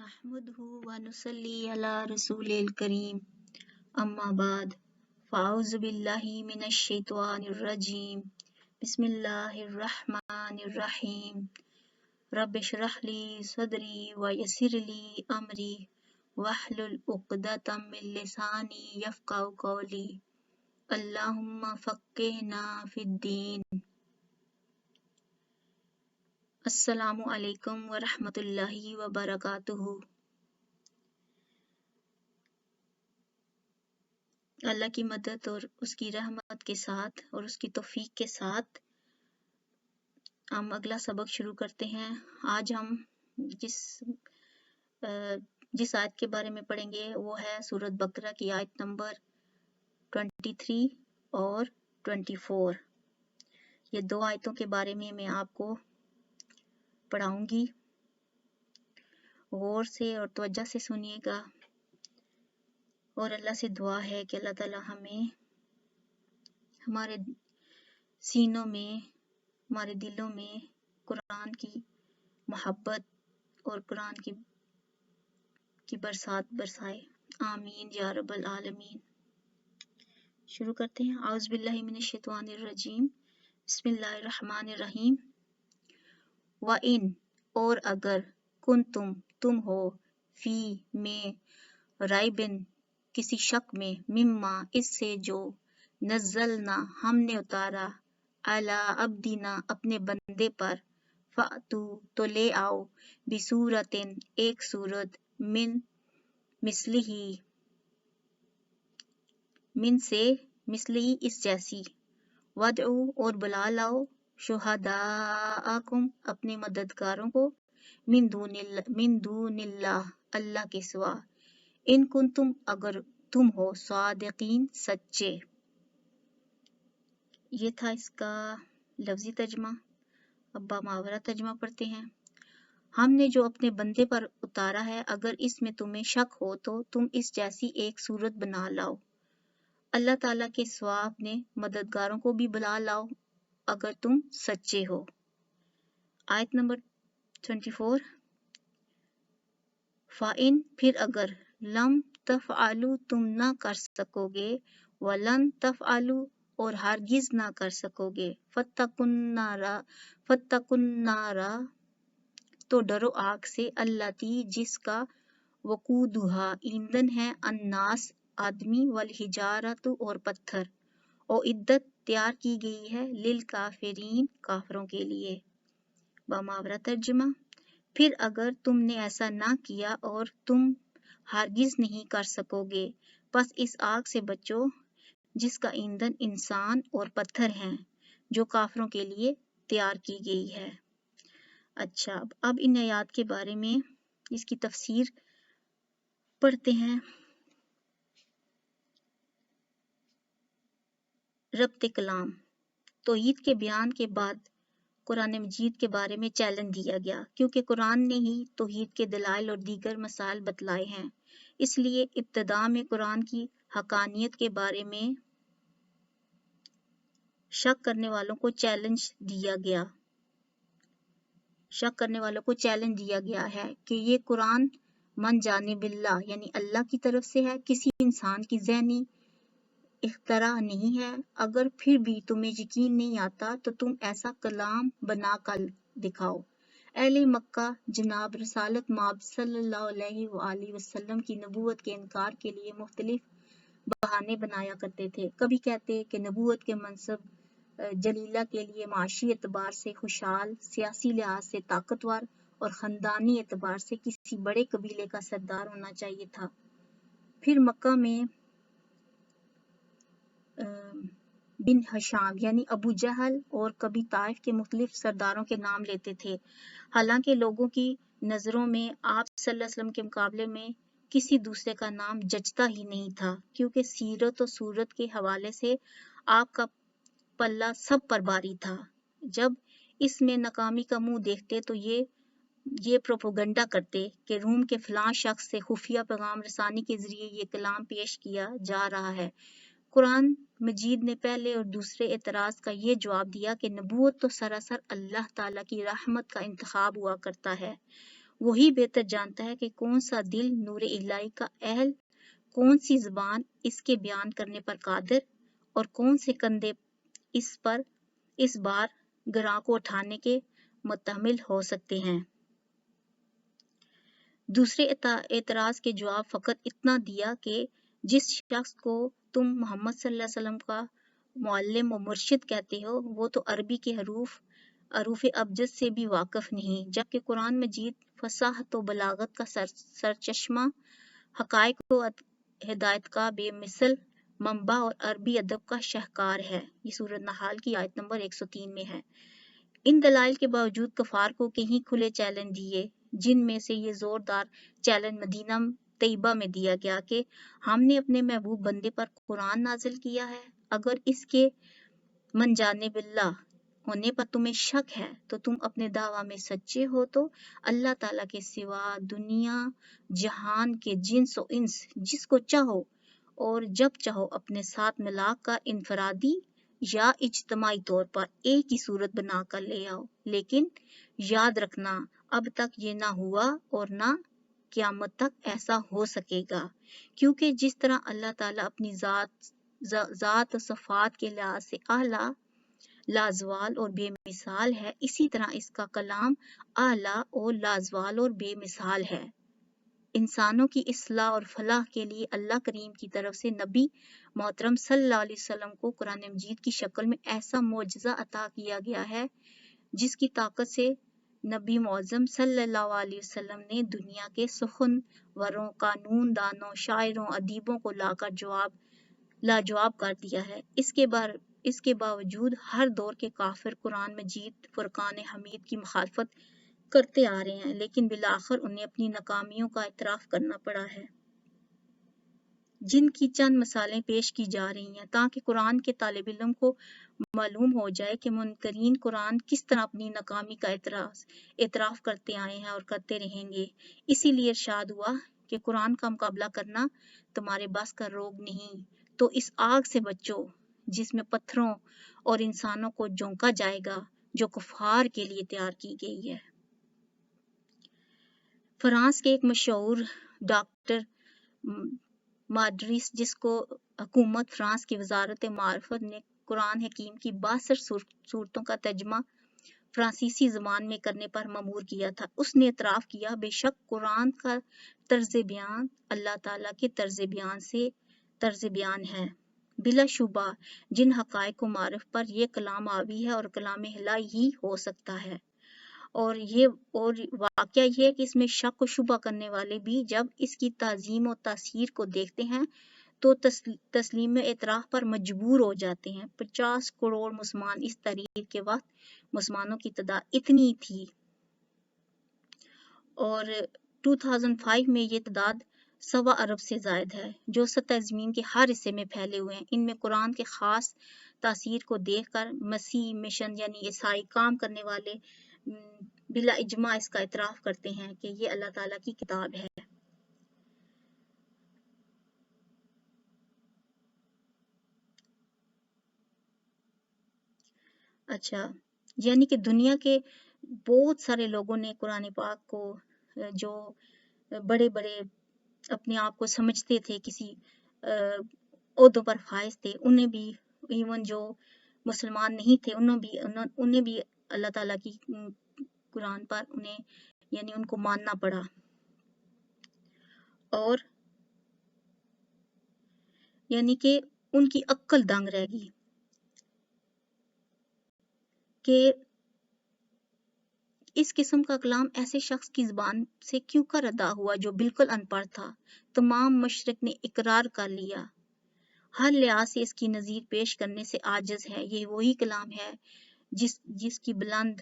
नहमदहु व नुसल्ली अला रसूलिल करीम अम्मा बाद फ़अऊज़ु बिल्लाहि मिनश शैतानिर रजीम बिस्मिल्लाहिर रहमानिर रहीम रब्बि इश्रह ली सदरी व यस्सिर ली अमरी वहलुल उक़दतम मिन लिसानी यफ़क़हू क़ौली अल्लाहुम्मा फ़क़्क़िहना फ़िद्दीन। अस्सलामु अलैकुम व रहमतुल्लाहि व बरकातुहू। अल्लाह की मदद और उसकी रहमत के साथ और उसकी तौफीक के साथ हम अगला सबक शुरू करते हैं। आज हम जिस आयत के बारे में पढ़ेंगे वो है सूरत बकरा की आयत नंबर 23 और 24। ये दो आयतों के बारे में मैं आपको पढ़ाऊंगी। गौर से और तवज्जो से सुनिएगा और अल्लाह से दुआ है कि अल्लाह ताला हमें हमारे सीनों में, हमारे दिलों में कुरान की मोहब्बत और कुरान की बरसात बरसाए। आमीन या रब्बल आलमीन। शुरू करते हैं। औज़ु बिल्लाहि मिनश शैतानिर रजीम बिस्मिल्लाहिर रहमानिर रहीम। व इन और अगर तुम हो फी में राइबिन किसी शक में मिम्मा इससे जो नज़्ज़लना हमने उतारा अला अब्दीना अपने बंदे पर फ़अतू तो ले आओ बिसूरतिन एक सूरत मिन मिस्लिही मिन से मिस्लिही इस जैसी वदऊ और बुला लाओ शुहदाअकुम अपने मददगारों को मिन दूनिल्लाह अल्लाह के सिवा इन कुंतुम अगर तुम हो सादिकीन सच्चे। ये था इसका लफ्जी तर्जमा। अब बामावरा तर्जमा पढ़ते हैं। हमने जो अपने बंदे पर उतारा है अगर इसमें तुम्हें शक हो तो तुम इस जैसी एक सूरत बना लाओ। अल्लाह ताला के सिवा अपने मददगारों को भी बुला लाओ अगर तुम सच्चे हो। आयत नंबर 24। फ़ाइन फिर अगर लम तफ़अलू तुम ना कर सकोगे वलन तफ़अलू और हरगिज ना कर सकोगे फत्तकुन नारा तो डरो आग से अल्लती जिसका वकूदुहा ईंधन है अन्नास आदमी वल हिजारतु और पत्थर और इद्दत तैयार की गई है लिल काफिरीन काफरों के लिए। बामावरा तर्जुमा। फिर अगर तुमने ऐसा ना किया और तुम हरगिज नहीं कर सकोगे बस इस आग से बचो जिसका ईंधन इंसान और पत्थर हैं जो काफरों के लिए तैयार की गई है। अच्छा, अब इन आयात के बारे में इसकी तफसीर पढ़ते हैं। रब्त कलाम तौहीद के बयान के बाद कुरान मजीद के बारे में चैलेंज दिया गया क्योंकि कुरान ने ही तौहीद के दलाइल और दीगर मसाइल बतलाए हैं। इसलिए इब्तिदा में कुरान की हकानियत के बारे में शक करने वालों को चैलेंज दिया गया है कि ये कुरान मन जानिबिल्लाह यानी अल्लाह की तरफ से है, किसी इंसान की ज़हनी इख्तरा नहीं है। अगर फिर भी तुम्हें यकीन नहीं आता तो तुम ऐसा कलाम बना कर दिखाओ। अहले मक्का जनाब रसालत माब सल्लल्लाहु अलैहि वसल्लम की नबूवत के इनकार के लिए मुख्तलिफ बहाने बनाया करते थे। कभी कहते कि नबूवत के मनसब जलीला के लिए माशी एतबार से खुशहाल, सियासी लिहाज से ताकतवर और ख़ानदानी एतबार से किसी बड़े कबीले का सरदार होना चाहिए था। फिर मक्का में बिन हशाम यानी अबू जहल और कभी ताइफ के मुख्तलिफ सरदारों के नाम लेते थे। हालांकि लोगों की नज़रों में आप सल्लल्लाहु अलैहि वसल्लम के मुकाबले में किसी दूसरे का नाम जचता ही नहीं था क्योंकि सीरत और सूरत के हवाले से आपका पल्ला सब पर भारी था। जब इसमें नाकामी का मुंह देखते तो ये प्रोपोगंडा करते कि रूम के फलां शख्स से खुफिया पैगाम रसानी के जरिए ये कलाम पेश किया जा रहा है। कुरान मजीद ने पहले और दूसरे एतराज का ये जवाब दिया कि नबूवत तो सरासर अल्लाह ताला की रहमत का इंतखाब हुआ करता है। وہی بہتر جانتا ہے کہ کون سا دل نور الہی کا اہل، کون سی زبان اس کے بیان کرنے پر قادر، اور کون سے کندھے اس بار گراں کو اٹھانے کے متحمل ہو سکتے ہیں۔ دوسرے اعتراض کے جواب فقط اتنا دیا کہ جس شخص کو تم محمد صلی اللہ علیہ وسلم کا معلم و مرشد کہتے ہو وہ تو عربی کے حروف ابجد سے بھی واقف نہیں، جبکہ قرآن مجید فصاحت و بلاغت کا سرچشمہ، حقائق و ہدایت کا بے مثل منبع اور عربی ادب کا شاہکار ہے۔ یہ سورۃ نحل کی آیت نمبر 103 میں ہے۔ ان دلائل کے باوجود کفار کو کہیں کھلے چیلنج دیے، جن میں سے یہ زوردار چیلنج مدینہ طیبہ میں دیا گیا کہ ہم نے اپنے محبوب بندے پر قرآن نازل کیا ہے، اگر اس کے من جانب اللہ ہونے پر تمہیں شک ہے تو تم اپنے دعویٰ میں سچے ہو تو اللہ تعالیٰ کے سوا دنیا جہان کے جنس و انس جس کو چاہو اور جب چاہو اپنے ساتھ ملا کر انفرادی یا اجتماعی طور پر ایک ہی صورت بنا کر لے آؤ، لیکن یاد رکھنا اب تک یہ نہ ہوا اور نہ قیامت تک ایسا ہو سکے گا، کیونکہ جس طرح اللہ تعالیٰ اپنی ذات و صفات کے لحاظ سے اعلیٰ، لازوال اور بے مثال ہے، اسی طرح اس کا کلام اعلیٰ اور لازوال اور بے مثال ہے۔ انسانوں کی اصلاح اور فلاح کے لیے اللہ کریم کی طرف سے نبی محترم صلی اللہ علیہ وسلم کو قرآن مجید کی شکل میں ایسا معجزہ عطا کیا گیا ہے جس کی طاقت سے نبی معظم صلی اللہ علیہ وسلم نے دنیا کے سخن وروں، قانون دانوں، شاعروں، ادیبوں کو لاجواب کر دیا ہے۔ اس کے باوجود ہر دور کے کافر قرآن مجید فرقان حمید کی مخالفت کرتے آ رہے ہیں، لیکن بالآخر انہیں اپنی ناکامیوں کا اعتراف کرنا پڑا ہے، جن کی چند مثالیں پیش کی جا رہی ہیں تاکہ قرآن کے طالب علم کو معلوم ہو جائے کہ منکرین قرآن کس طرح اپنی ناکامی کا اعتراف کرتے آئے ہیں اور کرتے رہیں گے۔ اسی لیے ارشاد ہوا کہ قرآن کا مقابلہ کرنا تمہارے بس کا روگ نہیں، تو اس آگ سے بچو جس میں پتھروں اور انسانوں کو جھونکا جائے گا، جو کفار کے لیے تیار کی گئی ہے۔ فرانس کے ایک مشہور ڈاکٹر مادریس، جس کو حکومت فرانس کی وزارت معرفت نے قرآن حکیم کی 62 صورتوں کا ترجمہ فرانسیسی زبان میں کرنے پر مأمور کیا تھا، اس نے اعتراف کیا بے شک قرآن کا طرز بیان اللہ تعالیٰ کے طرز بیان ہے، بلا شبہ جن حقائق کو معرف پر یہ کلام آوی ہے اور کلام الہی ہی ہو سکتا ہے، اور واقعہ یہ ہے کہ اس میں شک و شبہ کرنے والے بھی جب اس کی تعظیم و تاثیر کو دیکھتے ہیں تو تسلیم اعتراف پر مجبور ہو جاتے ہیں۔ 50 کروڑ مسلمان اس تحریر کے وقت مسلمانوں کی تعداد اتنی تھی، اور 2005 میں یہ تعداد 1.25 ارب سے زائد ہے، جو سطح زمین کے ہر حصے میں پھیلے ہوئے ہیں۔ ان میں قرآن کے خاص تاثیر کو دیکھ کر مسیح مشن یعنی عیسائی کام کرنے والے بلا اجماع اس کا اعتراف کرتے ہیں کہ یہ اللہ تعالیٰ کی کتاب ہے۔ اچھا، یعنی کہ دنیا کے بہت سارے لوگوں نے قرآن پاک کو، جو بڑے بڑے اپنے آپ کو سمجھتے تھے، کسی عہدوں پر فائز تھے، انہیں بھی، ایون جو مسلمان نہیں تھے انہیں بھی اللہ تعالیٰ کی قرآن پر یعنی ان کو ماننا پڑا، اور یعنی کہ ان کی عقل دنگ رہ گئی کہ اس قسم کا کلام ایسے شخص کی زبان سے کیوں کر ادا ہوا جو بالکل ان پڑھ تھا۔ تمام مشرق نے اقرار کر لیا، ہر لحاظ سے اس کی نظیر پیش کرنے سے عاجز ہے۔ یہ وہی کلام ہے جس کی بلند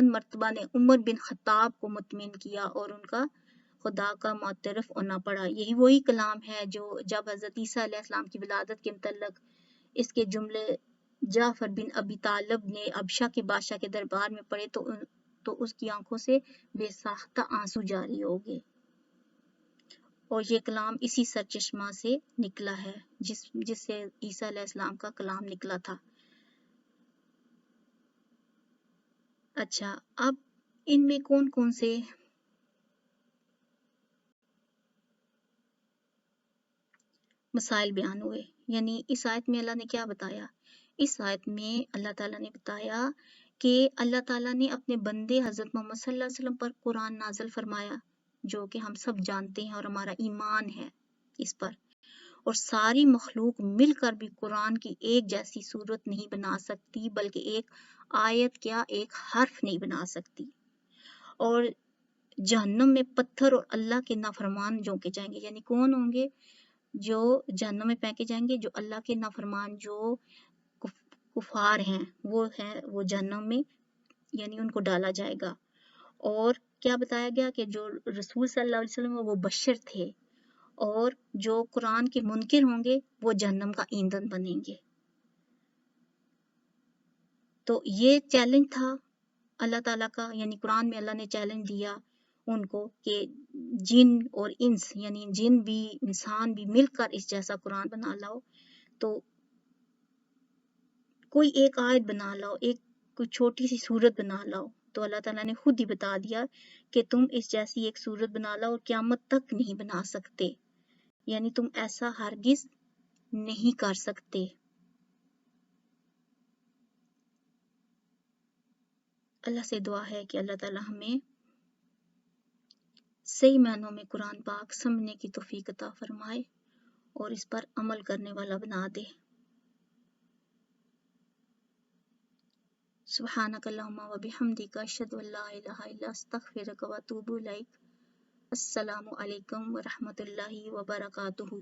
مرتبہ نے عمر بن خطاب کو مطمئن کیا اور ان کا خدا کا معترف ہونا پڑا۔ یہی وہی کلام ہے جو جب حضرت عیسیٰ علیہ السلام کی ولادت کے متعلق اس کے جملے جعفر بن ابی طالب نے ابشا کے بادشاہ کے دربار میں پڑھے تو اس کی آنکھوں سے بے ساختہ آنسو جاری ہو گئے، اور یہ کلام اسی سرچشمہ سے نکلا ہے جس سے عیسیٰ علیہ السلام کا کلام نکلا تھا۔ अच्छा, अब इनमें कौन कौन से मसाइल बयान हुए, यानी इस आयत में अल्लाह ने क्या बताया? इस आयत में अल्लाह ताला ने बताया कि अल्लाह ताला ने अपने बंदे हज़रत मोहम्मद सल्लल्लाहु अलैहि वसल्लम पर कुरान नाज़िल फरमाया, जो कि हम सब जानते हैं और हमारा ईमान है इस पर। और सारी मखलूक मिलकर भी कुरान की एक जैसी सूरत नहीं बना सकती, बल्कि एक आयत क्या एक हर्फ नहीं बना सकती। और जहन्नम में पत्थर और अल्लाह के नाफरमान झोंके जाएंगे, यानी कौन होंगे? जो जहन्नम में फेंके जाएंगे, जो अल्लाह के नाफरमान, जो कुफार हैं, वो जहन्नम में, यानी उनको डाला जाएगा। और क्या बताया गया कि जो रसूल सल्लल्लाहु अलैहि वसल्लम वो बशर थे, और जो कुरान के मुनकिर होंगे वो जहन्नम का ईंधन बनेंगे। तो ये चैलेंज था अल्लाह ताला का, यानी कुरान में अल्लाह ने चैलेंज दिया उनको कि जिन और इंस, यानी जिन भी इंसान भी मिलकर इस जैसा कुरान बना लाओ, तो कोई एक आयत बना लाओ, एक कोई छोटी सी सूरत बना लाओ। तो अल्लाह ताला ने खुद ही बता दिया कि तुम इस जैसी एक सूरत बना लाओ और क़यामत तक नहीं बना सकते, यानी तुम ऐसा हरगिज नहीं कर सकते। अल्लाह से दुआ है कि अल्लाह ताला हमें सही मानों में कुरान पाक समझने की तौफीक अता फरमाए और इस पर अमल करने वाला बना दे। सुब्हानक अल्लाहुम्मा व बिहम्दिका अशहदु अल्ला इलाहा इल्ला अस्तगफिरुका व अतूबु इलैक। अस्सलामु अलैकुम व रहमतुल्लाहि व बरकातुहू।